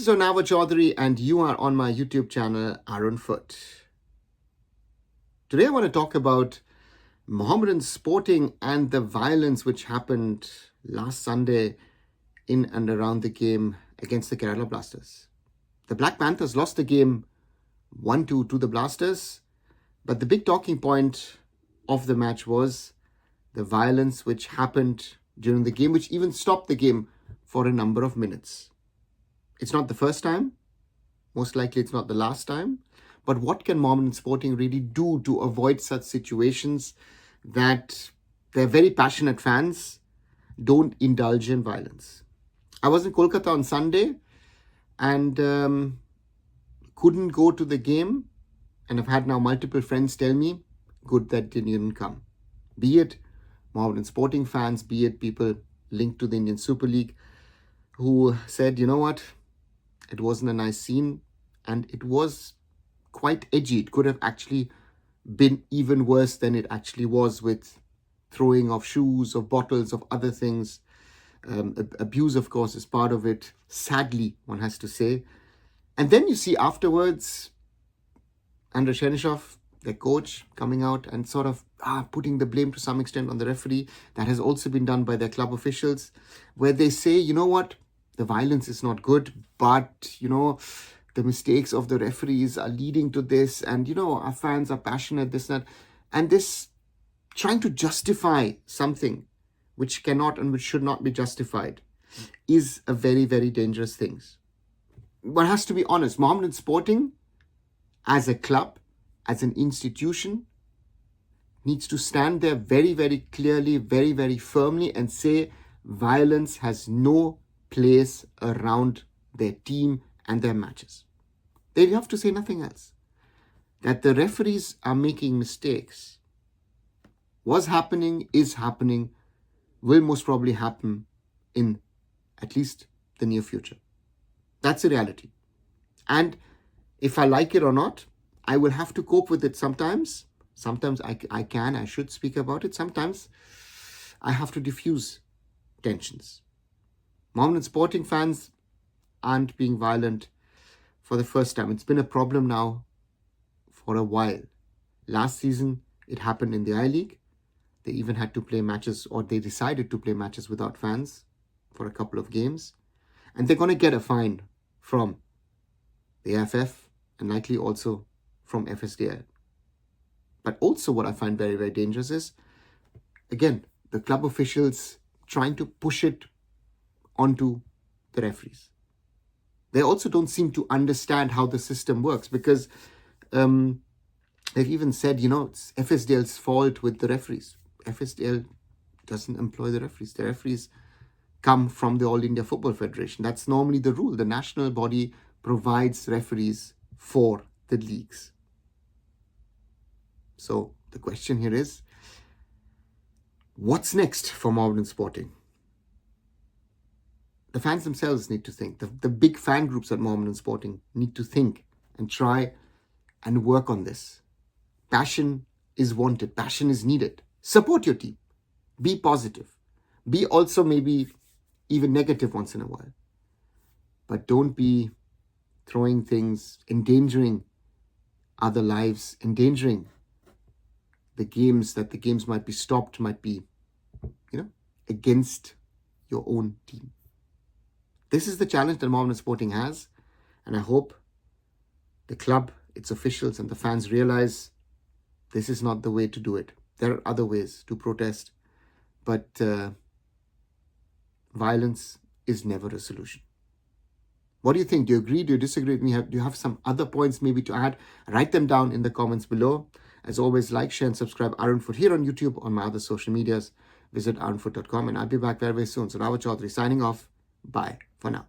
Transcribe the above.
is Arunava Chaudhuri and you are on my YouTube channel, Arunfoot. Today I want to talk about Mohammedan Sporting and the violence which happened last Sunday in and around the game against the Kerala Blasters. The Black Panthers lost the game 1-2 to the Blasters, but the big talking point of the match was the violence which happened during the game, which even stopped the game for a number of minutes. It's not the first time, most likely it's not the last time, but what can Mohammedan Sporting really do to avoid such situations that their very passionate fans don't indulge in violence? I was in Kolkata on Sunday and couldn't go to the game, and I've had now multiple friends tell me, good that they didn't come. Be it Mohammedan Sporting fans, be it people linked to the Indian Super League, who said, you know what, it wasn't a nice scene and it was quite edgy. It could have actually been even worse than it actually was, with throwing of shoes, of bottles, of other things. Abuse, of course, is part of it. Sadly, one has to say. And then you see afterwards, Andrei Chernyshov, their coach, coming out and sort of putting the blame to some extent on the referee. That has also been done by their club officials, where they say, you know what, the violence is not good, but, you know, the mistakes of the referees are leading to this, and, you know, our fans are passionate, this and that. And this trying to justify something which cannot and which should not be justified is a very, very dangerous thing. One has to be honest, Mohammedan Sporting, as a club, as an institution, needs to stand there very, very clearly, very, very firmly and say violence has no place around their team and their matches. They have to say nothing else. That the referees are making mistakes was happening, is happening, will most probably happen in at least the near future. That's a reality. And if I like it or not, I will have to cope with it sometimes. Sometimes I should speak about it. Sometimes I have to diffuse tensions. Mohammedan Sporting fans aren't being violent for the first time. It's been a problem now for a while. Last season, it happened in the I-League. They even had to play matches, or they decided to play matches without fans for a couple of games. And they're going to get a fine from the AFF and likely also from FSDL. But also what I find very, very dangerous is, again, the club officials trying to push it onto the referees. They also don't seem to understand how the system works, because they've even said, you know, it's FSDL's fault with the referees. FSDL doesn't employ the referees. The referees come from the All India Football Federation. That's normally the rule. The national body provides referees for the leagues. So the question here is, what's next for Mohammedan Sporting? The fans themselves need to think. The big fan groups at Mohammedan Sporting need to think and try and work on this. Passion is wanted. Passion is needed. Support your team. Be positive. Be also maybe even negative once in a while. But don't be throwing things, endangering other lives, endangering the games, that the games might be stopped, might be, you know, against your own team. This is the challenge that Mohammedan Sporting has, and I hope the club, its officials and the fans realize this is not the way to do it. There are other ways to protest, but violence is never a solution. What do you think? Do you agree? Do you disagree with me? Do you have some other points maybe to add? Write them down in the comments below. As always, like, share and subscribe Arunfoot here on YouTube, on my other social medias. Visit arunfoot.com and I'll be back very, very soon. So Arunava Chaudhuri signing off. Bye for now.